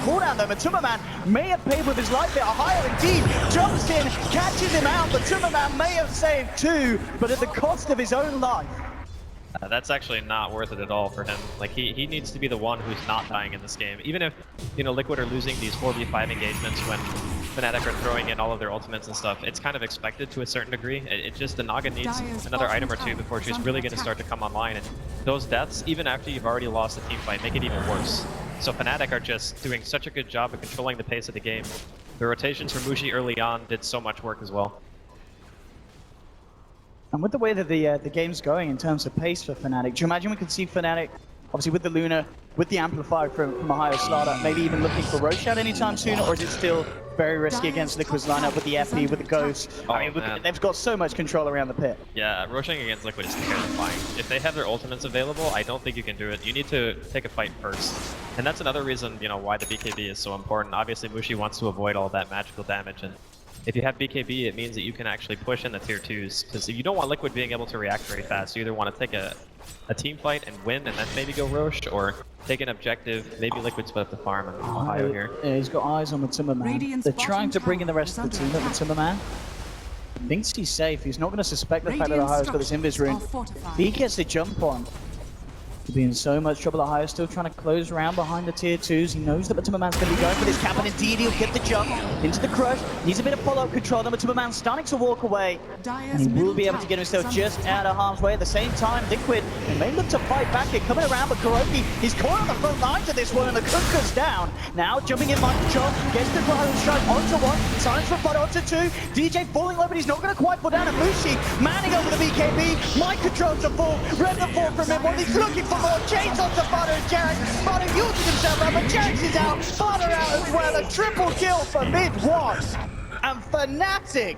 cooldown though. Matuma Man may have paid with his life there. Higher indeed, jumps in, catches him out. Matuma Man may have saved 2, but at the cost of his own life. That's actually not worth it at all for him. Like, he needs to be the one who's not dying in this game. Even if, you know, Liquid are losing these 4v5 engagements when Fnatic are throwing in all of their ultimates and stuff, it's kind of expected to a certain degree. It just, the Naga needs another item or two before she's really going to start to come online. And those deaths, even after you've already lost the team fight, make it even worse. So Fnatic are just doing such a good job of controlling the pace of the game. The rotations from Mushi early on did so much work as well. And with the way that the game's going in terms of pace for Fnatic, do you imagine we could see Fnatic, obviously with the Luna, with the Amplifier from a higher slaughter, maybe even looking for Roshan anytime soon, or is it still very risky against Liquid's lineup with the Epi, with the Ghost? I mean, they've got so much control around the pit. Yeah, Roshan against Liquid is terrifying. If they have their ultimates available, I don't think you can do it. You need to take a fight first. And that's another reason, you know, why the BKB is so important. Obviously, Mushi wants to avoid all that magical damage, and if you have BKB, it means that you can actually push in the tier 2s, because you don't want Liquid being able to react very fast. You either want to take a team fight and win and then maybe go Roche, or take an objective, maybe Liquid split up the farm and Ohio here. Yeah, he's got eyes on Matuma Man. They're trying to bring in the rest of the team, but Matuma Man thinks he's safe. He's not going to suspect the fact that Ohio's got this invis rune. He gets the jump on. He'll be in so much trouble. Ohio still trying to close around behind the tier 2s. He knows that Matuma Man's going to be going for this cap, and indeed he'll get the jump into the crush. Needs a bit of follow-up control. Then Matuma Man's starting to walk away, and he will be able to get himself just out of harm's way. At the same time, Liquid may look to fight back here, coming around, but Kuroki, he's caught on the front lines of this one, and the Kunkka's down. Now jumping in, Mind Control gets the Ground Strike onto 1, silence from Fada onto 2. DJ falling low, but he's not going to quite fall down. And Mushi manning over the BKB. Mind Control to fall. Red the fall from him. He's looking for more. Chains onto Fada and Jarex. Fada using himself up, but Jarex is out. Fada out as well. A triple kill for Mid-1. And Fnatic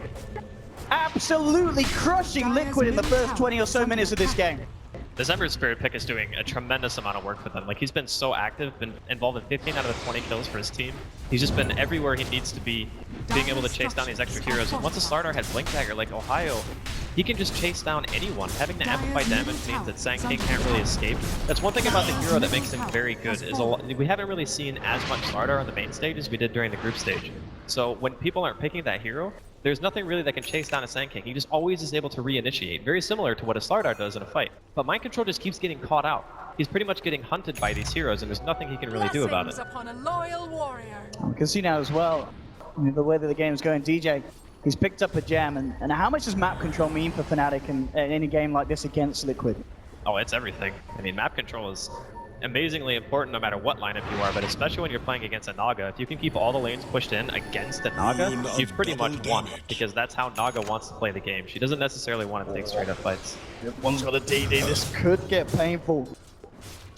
absolutely crushing Liquid in the first 20 or so minutes of this game. The Ember Spirit pick is doing a tremendous amount of work for them. Like, he's been so active, been involved in 15 out of the 20 kills for his team. He's just been everywhere he needs to be, being able to chase down these extra heroes. And once a Slardar has Blink Dagger like Ohio, he can just chase down anyone. Having the amplified damage means that Sang King can't really escape. That's one thing about the hero that makes him very good, is we haven't really seen as much Slardar on the main stage as we did during the group stage. So when people aren't picking that hero, there's nothing really that can chase down a Sand King. He just always is able to reinitiate, very similar to what a Slardar does in a fight. But Mind Control just keeps getting caught out. He's pretty much getting hunted by these heroes, and there's nothing he can really do about it. Upon a loyal warrior. We can see now as well, the way that the game's going, DJ, he's picked up a gem, and how much does map control mean for Fnatic in a game like this against Liquid? Oh, it's everything. I mean, map control is amazingly important no matter what lineup you are, but especially when you're playing against a Naga. If you can keep all the lanes pushed in against a Naga, you've pretty much won, because that's how Naga wants to play the game. She doesn't necessarily want to take straight up fights. One's got a DD. This could get painful.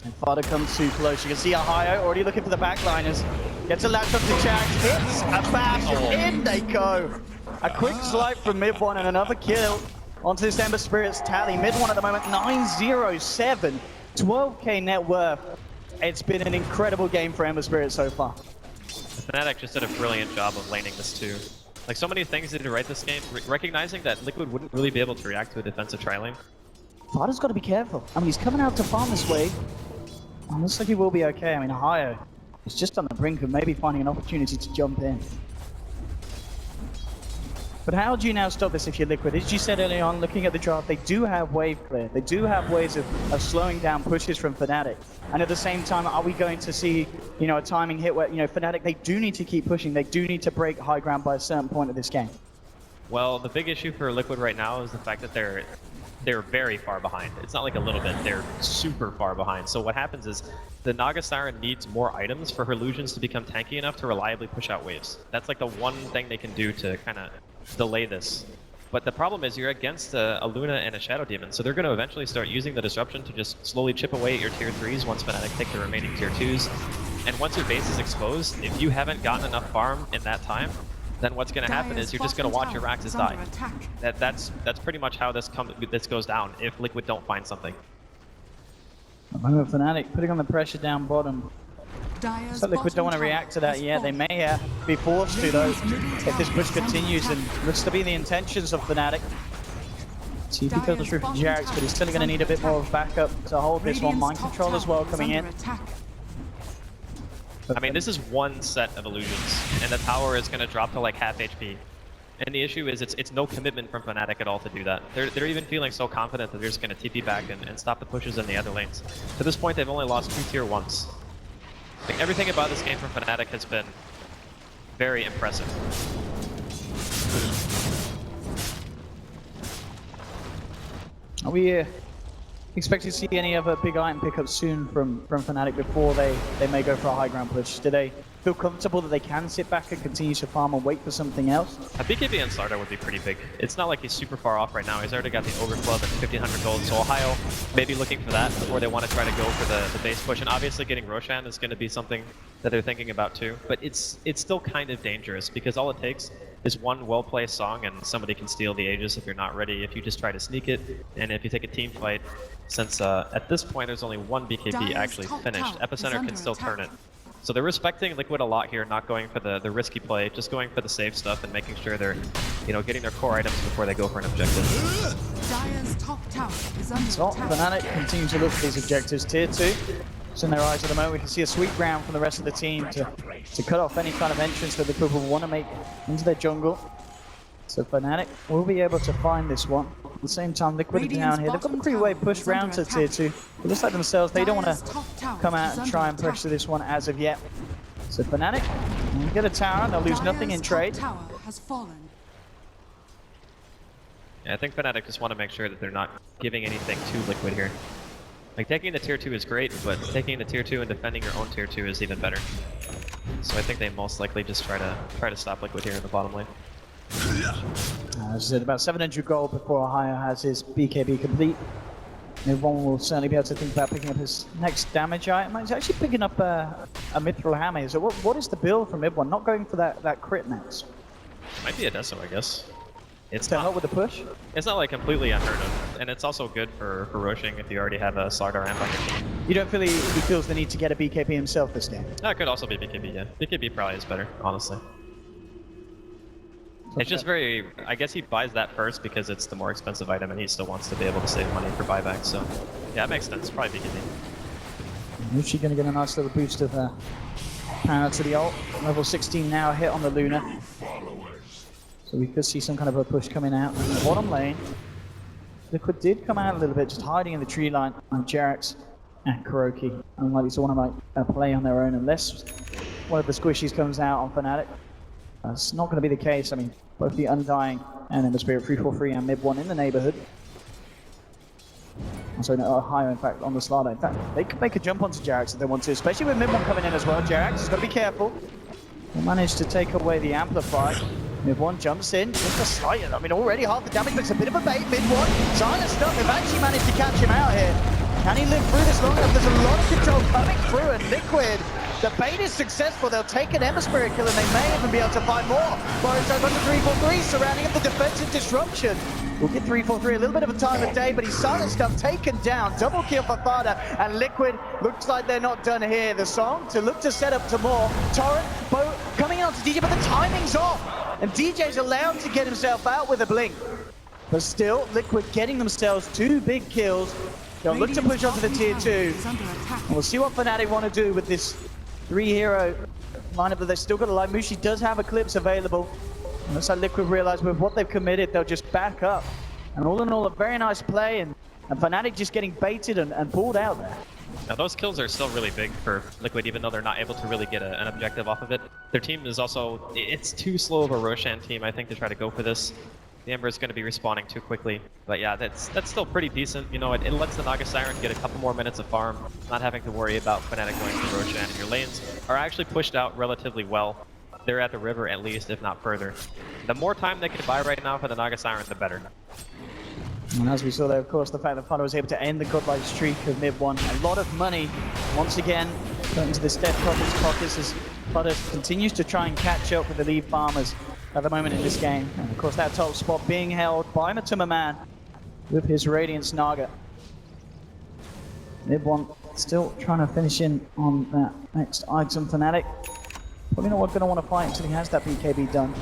And Fada comes too close. You can see Ohio already looking for the backliners. Gets a latch up to Jack, hits a bash, and in they go. A quick swipe from mid one and another kill onto this Ember Spirits tally. Mid one at the moment, 907, 12k net worth. It's been an incredible game for Ember Spirits so far. Fnatic just did a brilliant job of laning this too. Like, so many things they did right this game, recognizing that Liquid wouldn't really be able to react to a defensive tri-lane. Fada's got to be careful. I mean, he's coming out to farm this way. Looks like he will be okay. I mean, Ohio is just on the brink of maybe finding an opportunity to jump in. But how do you now stop this if you're Liquid? As you said early on, looking at the draft, they do have wave clear. They do have ways of slowing down pushes from Fnatic. And at the same time, are we going to see, you know, a timing hit where, you know, Fnatic, they do need to keep pushing. They do need to break high ground by a certain point of this game. Well, the big issue for Liquid right now is the fact that they're very far behind. It's not like a little bit, they're super far behind. So what happens is the Naga Siren needs more items for her illusions to become tanky enough to reliably push out waves. That's like the one thing they can do to kind of delay this. But the problem is you're against a Luna and a Shadow Demon, so they're going to eventually start using the disruption to just slowly chip away at your tier 3s once Fnatic take the remaining tier 2s. And once your base is exposed, if you haven't gotten enough farm in that time, then what's going to happen is you're just going to watch your Raxes die. That's pretty much how this goes down if Liquid don't find something. Fnatic putting on the pressure down bottom. So Liquid don't want to react to that yet. They may be forced to, though, if this push continues, and looks to be the intentions of Fnatic. TP goes through for Jax, but he's still going to need a bit more of backup to hold this one. Mind control as well coming in. I mean, this is one set of illusions, and the tower is going to drop to like half HP. And the issue is it's no commitment from Fnatic at all to do that. They're even feeling so confident that they're just going to TP back and stop the pushes in the other lanes. To this point, they've only lost 2 tier 1s. Like, everything about this game from Fnatic has been very impressive. Are we expect to see any other big item pickups soon from Fnatic before they may go for a high ground push? Do they feel comfortable that they can sit back and continue to farm and wait for something else? A BKB and Slardar would be pretty big. It's not like he's super far off right now. He's already got the overflow at 1500 gold, so Ohio may be looking for that before they want to try to go for the base push. And obviously getting Roshan is going to be something that they're thinking about too. But it's still kind of dangerous, because all it takes is one well-placed song and somebody can steal the Aegis if you're not ready, if you just try to sneak it, and if you take a team fight. Since at this point there's only one BKB actually finished, Epicenter can still turn it. So they're respecting Liquid a lot here, not going for the risky play, just going for the safe stuff and making sure they're, you know, getting their core items before they go for an objective. Dire's top tower is under So attack. Fnatic continue to look for these objectives. Tier 2, it's in their eyes at the moment. We can see a sweep round from the rest of the team to cut off any kind of entrance that Liquid will want to make into their jungle. So Fnatic will be able to find this one. At the same time, Liquid are down here. They've got a pretty way push round to tier 2. It looks like themselves, they don't want to come out and try and pressure this one as of yet. So Fnatic will get a tower and they'll lose nothing in trade. Tower has fallen. Yeah, I think Fnatic just want to make sure that they're not giving anything to Liquid here. Like, taking the tier 2 is great, but taking the tier 2 and defending your own tier 2 is even better. So I think they most likely just try to stop Liquid here in the bottom lane. As I said, about 700 gold before Ohio has his BKB complete. One will certainly be able to think about picking up his next damage item. He's actually picking up a Mithril Hammer. So what is the build from mid one? Not going for that crit next. Might be a Deso, I guess. It's to help with the push? It's not like completely unheard of, and it's also good for rushing if you already have a Slardar amp on your team. You don't feel he feels the need to get a BKB himself this game? That could also be BKB, yeah. BKB probably is better, honestly. It's just very, I guess he buys that first because it's the more expensive item and he still wants to be able to save money for buyback, so yeah, it makes sense, probably BKB. Is she going to get a nice little boost of power to the ult? Level 16 now, hit on the Luna. So we could see some kind of a push coming out in the bottom lane. Liquid did come out a little bit, just hiding in the tree line on Jerax and Kuroki. Unlikely to want to play on their own unless one of the squishies comes out on Fnatic. That's not going to be the case. I mean, both the Undying and Ember Spirit 343 and mid one in the neighborhood. So no, higher, in fact, on the Slido. In fact, they could make a jump onto Jarax if they want to, especially with mid one coming in as well. Jarax has got to be careful. They managed to take away the Amplify. Mid one jumps in, just a slight, I mean, already half the damage, but it's a bit of a bait. Mid one, silent stuff. They've actually managed to catch him out here. Can he live through this long enough? There's a lot of control coming through, and Liquid, the bait is successful. They'll take an Ember Spirit kill, and they may even be able to find more. bo3 got the 3-4-3 surrounding up the defensive disruption. We'll get 3-4-3, a little bit of a time of day, but he's silent stuff taken down. Double kill for Fada, and Liquid looks like they're not done here. The song to look to set up to more. Torrent, Bo coming in onto DJ, but the timing's off, and DJ's allowed to get himself out with a blink. But still, Liquid getting themselves 2 big kills. They'll look to push onto the tier 2. And we'll see what Fnatic want to do with this 3-hero lineup that they've still got alive. Mushi does have Eclipse available. And looks like Liquid realize with what they've committed, they'll just back up. And all in all, a very nice play, and Fnatic just getting baited and pulled out there. Now those kills are still really big for Liquid, even though they're not able to really get an objective off of it. Their team is also, it's too slow of a Roshan team, I think, to try to go for this. The Ember is going to be respawning too quickly. But yeah, that's still pretty decent. You know, it lets the Naga Siren get a couple more minutes of farm, not having to worry about Fnatic going to Roshan. And your lanes are actually pushed out relatively well. They're at the river at least, if not further. The more time they can buy right now for the Naga Siren, the better. And as we saw there, of course, the fact that Fada was able to end the godlike streak of mid one. A lot of money, once again, put into the Stead Prophet's pockets as Fada continues to try and catch up with the lead farmers at the moment in this game. And of course, that top spot being held by Matuma Man with his Radiance Naga. Mid one still trying to finish in on that next item. Fnatic probably not going to want to fight until he has that BKB done.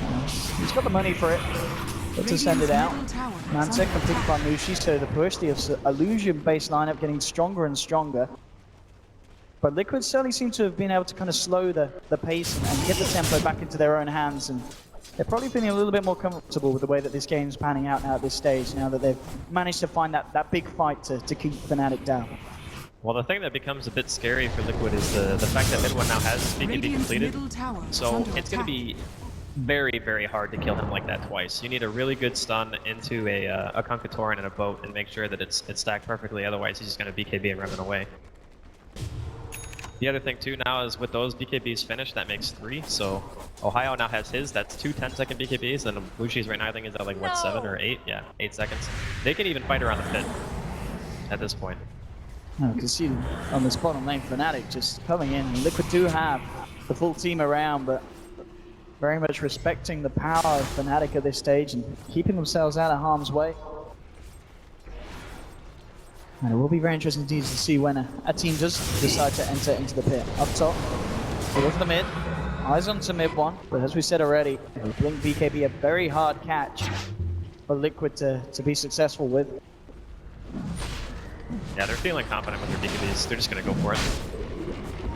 He's got the money for it. But to send it out. Mantek completed by Mushi, so the push, the illusion-based lineup getting stronger and stronger. But Liquid certainly seem to have been able to kind of slow the pace and get the tempo back into their own hands. And they're probably feeling a little bit more comfortable with the way that this game's panning out now at this stage, now that they've managed to find that big fight to keep Fnatic down. Well, the thing that becomes a bit scary for Liquid is the fact that mid one now has BKB completed. So it's going to be very, very hard to kill him like that twice. You need a really good stun into a Conqueror and a boat and make sure that it's stacked perfectly, otherwise he's just going to BKB and run away. The other thing too now is with those BKBs finished, that makes 3, so Ohio now has his, that's 2 10-second BKBs, and Bushi's right now I think is at like what, 7 or 8? Yeah, 8 seconds. They can even fight around the pit at this point. You can see on this bottom lane, Fnatic just coming in. Liquid do have the full team around, but very much respecting the power of Fnatic at this stage and keeping themselves out of harm's way. And it will be very interesting indeed to see when a team does decide to enter into the pit. Up top, we go for the mid. Eyes onto mid one, but as we said already, Blink BKB a very hard catch for Liquid to be successful with. Yeah, they're feeling confident with their BKBs. They're just going to go for it.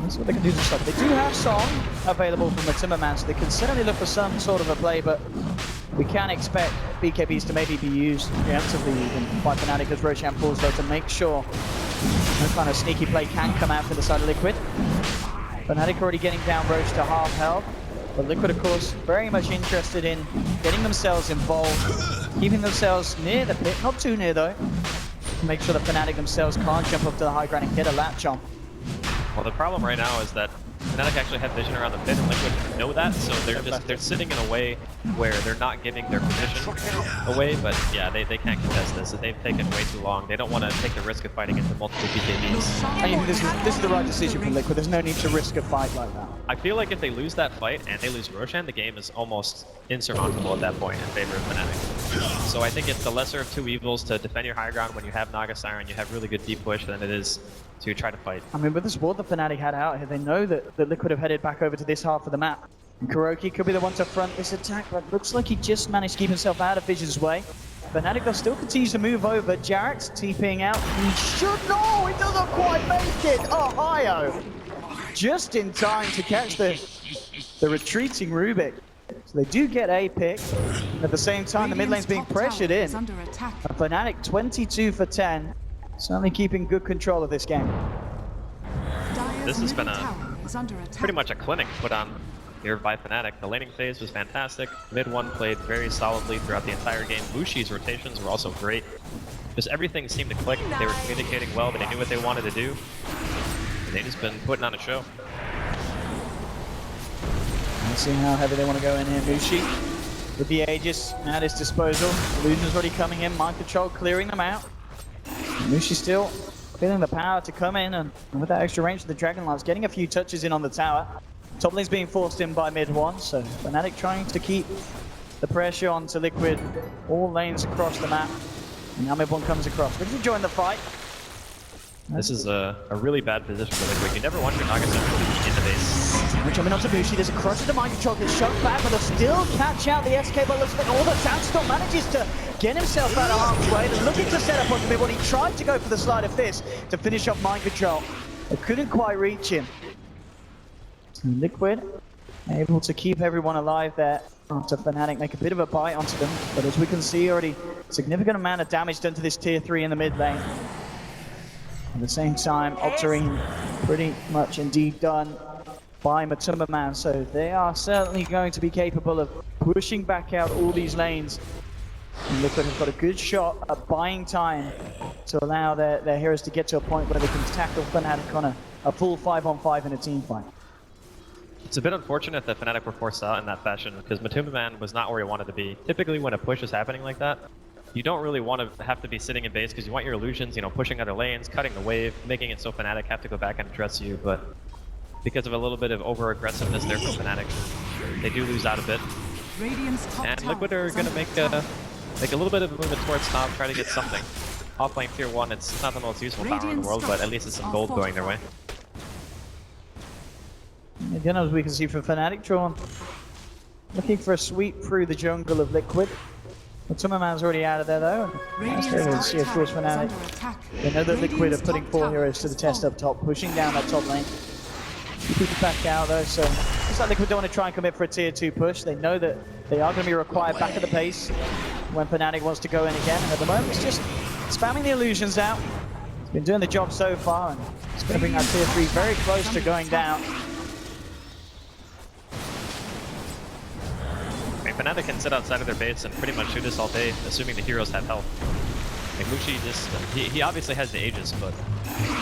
That's what they can do to stop. They do have Song available from the Timmerman, so they can certainly look for some sort of a play, but we can expect BKBs to maybe be used preemptively even by Fnatic as Roshan pulls though to make sure no kind of sneaky play can come out for the side of Liquid. Fnatic already getting down Roche to half health, but Liquid of course very much interested in getting themselves involved, keeping themselves near the pit, not too near though, to make sure that Fnatic themselves can't jump up to the high ground and get a latch on. Well, the problem right now is that Fnatic actually have vision around the pit, and Liquid know that, so they're sitting in a way where they're not giving their position away. But yeah, they can't contest this. They've taken way too long. They don't want to take the risk of fighting into multiple BKBs. I think this is the right decision for Liquid. There's no need to risk a fight like that. I feel like if they lose that fight and they lose Roshan, the game is almost insurmountable at that point in favor of Fnatic. So I think it's the lesser of two evils to defend your high ground when you have Naga Siren, you have really good deep push, than it is to try to fight. I mean, with the support that Fnatic had out here, they know that Liquid have headed back over to this half of the map. And Kuroki could be the one to front this attack, but looks like he just managed to keep himself out of Vision's way. Fnatic though still continues to move over. Jarax TPing out. He should, no, he doesn't quite make it. Ohio just in time to catch the retreating Rubik. So they do get a pick. At the same time, the mid lane's being pressured in. And Fnatic 22 for 10. Certainly keeping good control of this game. This has been pretty much a clinic put on here by Fnatic. The laning phase was fantastic. Mid one played very solidly throughout the entire game. Bushi's rotations were also great. Just everything seemed to click. They were communicating well, but they knew what they wanted to do. And they just been putting on a show. Let's see how heavy they want to go in here. Mushi with the Aegis at his disposal. Illusion's already coming in. Mind control clearing them out. Mushi still feeling the power to come in, and with that extra range of the Dragon Lance, getting a few touches in on the tower. Top lane's being forced in by mid one, so Fnatic trying to keep the pressure onto Liquid, all lanes across the map. And now mid one comes across. Ready to join the fight. This is a really bad position for Liquid. You never want your Nagas to really be in the base. Which coming onto Mushi, there's a crush of the mind control, gets shot back, but they'll still catch out the SK, but looks like all the Sandstorm manages to get himself out of harm's way. They're looking to set up onto mid one. He tried to go for the slide of fist to finish off mind control. They couldn't quite reach him. So Liquid able to keep everyone alive there after Fnatic make a bit of a bite onto them, but as we can see already, significant amount of damage done to this tier 3 in the mid lane. At the same time, Octarine pretty much indeed done by Matuma Man, so they are certainly going to be capable of pushing back out all these lanes. And Liquid have got a good shot at buying time to allow their heroes to get to a point where they can tackle Fnatic on a full 5-on-5 in a team fight. It's a bit unfortunate that Fnatic were forced out in that fashion, because Matuma Man was not where he wanted to be. Typically when a push is happening like that, you don't really want to have to be sitting in base because you want your illusions, you know, pushing other lanes, cutting the wave, making it so Fnatic have to go back and address you, but because of a little bit of over-aggressiveness there from Fnatic, they do lose out a bit. And Liquid are going to make a little bit of a movement towards top, try to get something. Offlane tier 1, it's not the most useful power in the world, but at least it's some gold going their way. Again, as we can see from Fnatic, drawn looking for a sweep through the jungle of Liquid. Matuma Man's already out of there though. Nice to see, of course, Fnatic. They know that Liquid are putting 4 heroes to the test up top, pushing down that top lane. Keep it back out though, so looks like Liquid don't want to try and commit for a tier 2 push. They know that they are going to be required back at the base when Fnatic wants to go in again. And at the moment, it's just spamming the illusions out. It's been doing the job so far, and it's going to bring that tier 3 very close to going down. I mean, Fnatic can sit outside of their base and pretty much shoot us all day, assuming the heroes have health. Like Mushi just, he obviously has the Aegis, but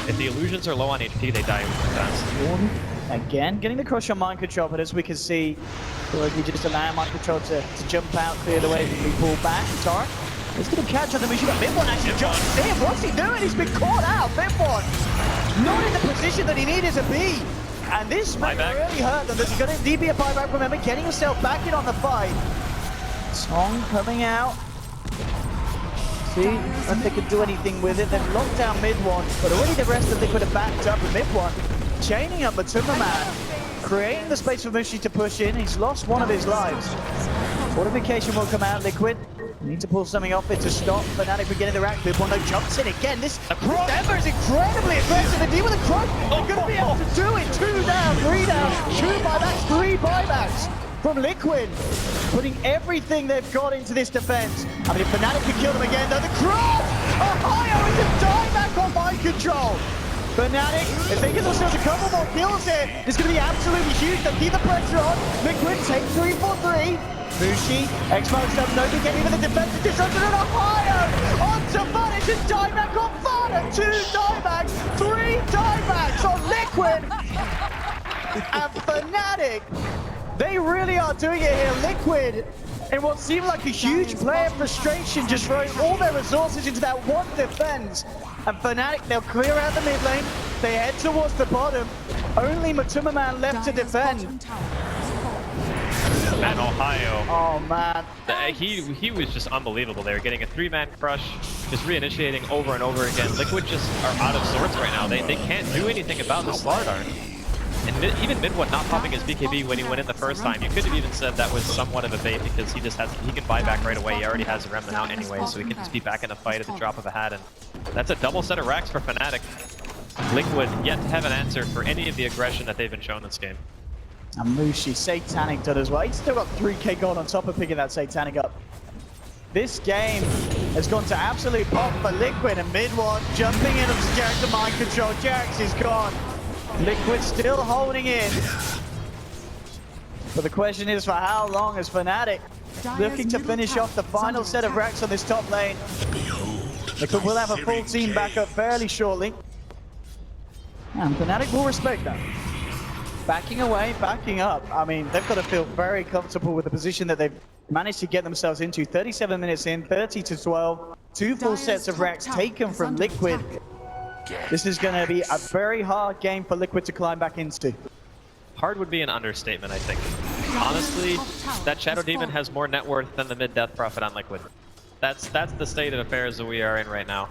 if the illusions are low on HP, they die really fast. Again, getting the crush on mind control, but as we can see, we just allow mind control to jump out, clear the way, we pull back. Tark is going to catch on the Mushi, but mid one actually jumps in. What's he doing? He's been caught out. Mid one not in the position that he needed to be. And this might really hurt them. There's going to indeed be a buyback. Remember, getting himself back in on the fight. Song coming out. See if they can do anything with it. They've locked down mid one, but already the rest of Liquid have backed up with mid one. Chaining up Matuma Man, creating the space for Mushi to push in. He's lost one of his lives. Fortification will come out, Liquid. Need to pull something off it to stop Fnatic from getting the rack. Mid one though jumps in again. This Ember is incredibly aggressive. And deal with the crush. They're going to be able to do it. 2 down, 3 down, 2 buybacks, 3 buybacks from Liquid. Putting everything they've got into this defense. I mean, if Fnatic can kill them again, though, the crush! Ohio is a dieback on mind control. Fnatic, if they get themselves a couple more kills here, it's going to be absolutely huge. They'll keep the pressure on. Liquid take 3 for 3. Mushi, X-Marks up, no big even the defense is disrupted on Ohio! Onto Fnatic and dieback on Fnatic! 2 diebacks, 3 diebacks on Liquid! And Fnatic, they really are doing it here. Liquid, in what seemed like a huge play of frustration, just throwing all their resources into that one defense. And Fnatic, they'll clear out the mid lane. They head towards the bottom. Only Matuma Man left to defend. And Ohio. Oh man. He was just unbelievable there, getting a 3-man crush, just reinitiating over and over again. Liquid just are out of sorts right now. They can't do anything about the Slardar. And even mid one not popping his BKB when he went in the first time, you could have even said that was somewhat of a bait because he can buy back right away. He already has a remnant out anyway, so he can just be back in the fight at the drop of a hat. And that's a double set of racks for Fnatic. Liquid yet to have an answer for any of the aggression that they've been shown this game. And Mushi, Satanic done as well. He's still got 3k gold on top of picking that Satanic up. This game has gone to absolute pop for Liquid, and mid one jumping in onto Jax to mind control. Jax is gone. Liquid still holding in. But the question is for how long is Fnatic looking to finish off the final set of racks on this top lane. Liquid will have a full team back up fairly shortly. And Fnatic will respect that. Backing away, backing up. I mean, they've got to feel very comfortable with the position that they've managed to get themselves into. 37 minutes in, 30-12. 2 full sets of racks taken from Liquid. This is going to be a very hard game for Liquid to climb back into. Hard would be an understatement, I think. Honestly, that Shadow Demon has more net worth than the mid-death Prophet on Liquid. That's the state of affairs that we are in right now.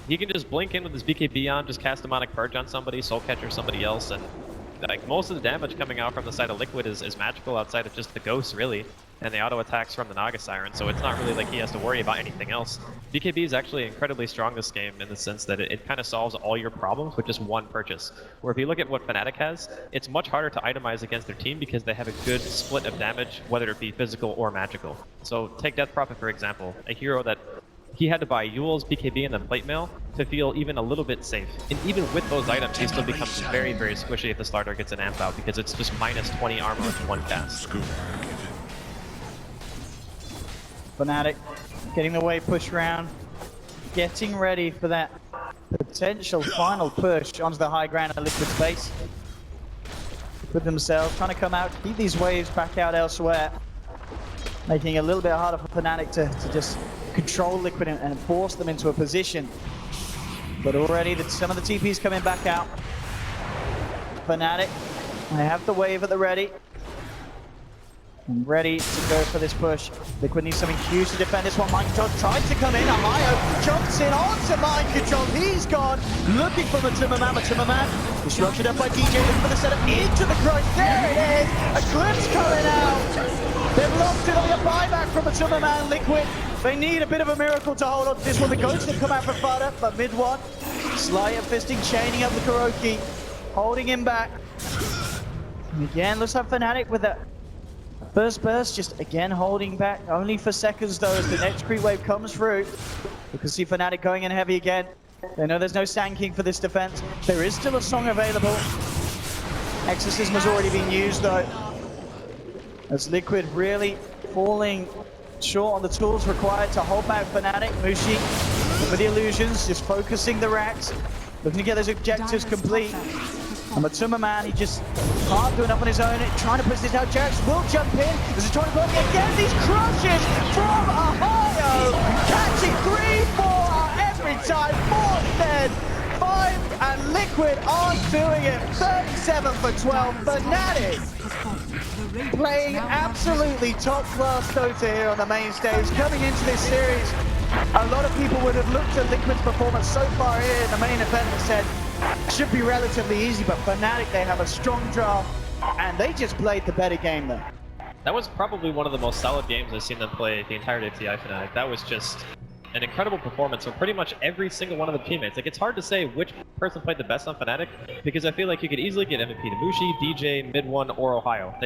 He can just blink in with his BKB on, just cast Demonic Purge on somebody, Soul Catcher somebody else, and like most of the damage coming out from the side of Liquid is magical outside of just the ghosts, really, and the auto attacks from the Naga Siren, so it's not really like he has to worry about anything else. BKB is actually incredibly strong this game in the sense that it kind of solves all your problems with just one purchase. Where if you look at what Fnatic has, it's much harder to itemize against their team because they have a good split of damage, whether it be physical or magical. So take Death Prophet for example, a hero that he had to buy Yule's BKB and then Plate Mail to feel even a little bit safe. And even with those items, he still becomes very, very squishy if the starter gets an amp out because it's just minus 20 armor with one cast. Fnatic getting the wave push round, getting ready for that potential final push onto the high ground of Liquid space. With themselves, trying to come out, keep these waves back out elsewhere, making it a little bit harder for Fnatic to just control Liquid and force them into a position. But already some of the TP's coming back out. Fnatic, they have the wave at the ready. And ready to go for this push. Liquid needs something huge to defend this one. Mind Control tries to come in. Amayo jumps in onto Mind Control. He's gone. Looking for Matuma Man. Disrupted up by DJ. Looking for the setup into the crush. There it is. Eclipse coming out. They've lost it on the buyback from Matuma Man. Liquid. They need a bit of a miracle to hold on to this one. The Ghost will come out for Fada, but mid one. Sleight of fisting, chaining up the Kuroki. Holding him back. And again, looks like Fnatic with that. First burst, just again holding back, only for seconds though as the next creep wave comes through. You can see Fnatic going in heavy again. They know there's no Sand King for this defense. There is still a song available. Exorcism has already been used though. As Liquid really falling short on the tools required to hold back Fnatic. Mushi with the illusions, just focusing the racks. Looking to get those objectives complete. And Matuma Man, he just can't do enough on his own. Trying to push this out. Jax will jump in. There's a trying to block again. These crushes from Ohio. Catching 3-4 every time. 4 dead. 5 and Liquid aren't doing it. 37 for 12. Fnatic playing absolutely top class Dota here on the main stage. Coming into this series, a lot of people would have looked at Liquid's performance so far here in the main event and said, should be relatively easy, but Fnatic, they have a strong draft, and they just played the better game there. That was probably one of the most solid games I've seen them play the entirety of TI Fnatic. That was just an incredible performance from pretty much every single one of the teammates. Like, it's hard to say which person played the best on Fnatic, because I feel like you could easily get MVP to Mushi, DJ, Mid1, or Ohio.